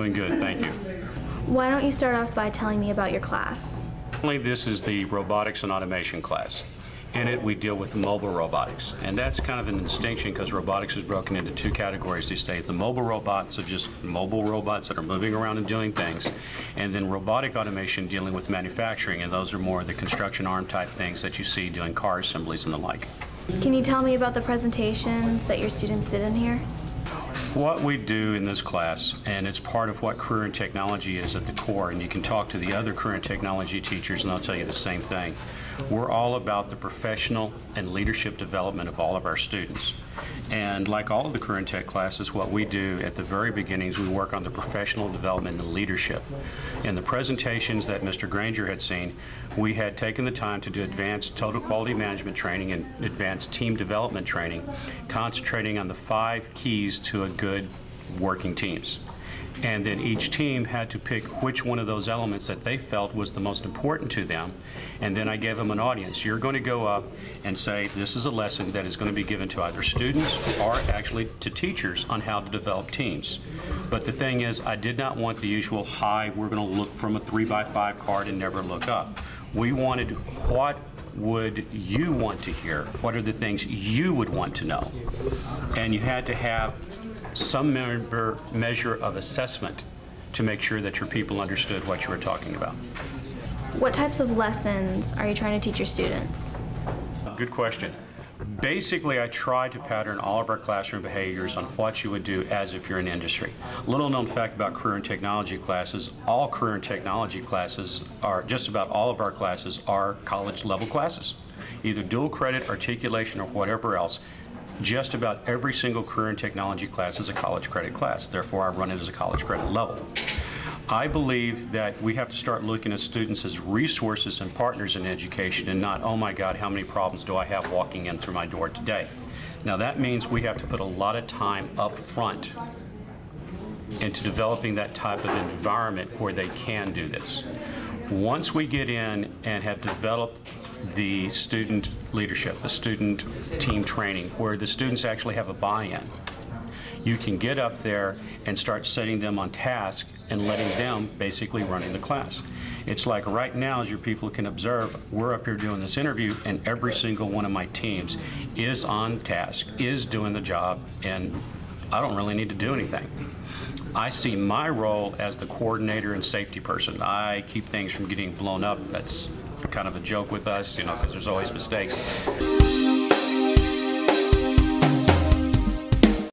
Doing good, thank you. Why don't you start off by telling me about your class? This is the robotics and automation class. In it, we deal with mobile robotics, and that's kind of a distinction because robotics is broken into two categories these days. The mobile robots are just mobile robots that are moving around and doing things, and then robotic automation dealing with manufacturing, and those are more the construction arm type things that you see doing car assemblies and the like. Can you tell me about the presentations that your students did in here? What we do in this class, and it's part of what career and technology is at the core, and you can talk to the other career and technology teachers and they'll tell you the same thing. We're all about the professional and leadership development of all of our students. And like all of the career and tech classes, what we do at the very beginnings, we work on the professional development and leadership. In the presentations that Mr. Granger had seen, we had taken the time to do advanced total quality management training and advanced team development training, concentrating on the 5 keys to a good working teams. And then each team had to pick which one of those elements that they felt was the most important to them. And then I gave them an audience. You're going to go up and say, this is a lesson that is going to be given to either students or actually to teachers on how to develop teams. But the thing is, I did not want the usual, hi, we're going to look from a 3x5 card and never look up. We wanted, what would you want to hear? What are the things you would want to know? And you had to have some measure of assessment to make sure that your people understood what you were talking about. What types of lessons are you trying to teach your students? Good question. Basically, I try to pattern all of our classroom behaviors on what you would do as if you're in industry. Little known fact about career and technology classes, all career and technology classes are, just about all of our classes are college level classes. Either dual credit, articulation, or whatever else. Just about every single career and technology class is a college credit class. Therefore, I run it as a college credit level. I believe that we have to start looking at students as resources and partners in education and not, oh my God, how many problems do I have walking in through my door today? Now that means we have to put a lot of time up front into developing that type of environment where they can do this. Once we get in and have developed the student leadership, the student team training, where the students actually have a buy-in, you can get up there and start setting them on task and letting them basically running the class. It's like right now, as your people can observe, we're up here doing this interview and every single one of my teams is on task, is doing the job, and I don't really need to do anything. I see my role as the coordinator and safety person. I keep things from getting blown up. That's kind of a joke with us, you know, because there's always mistakes.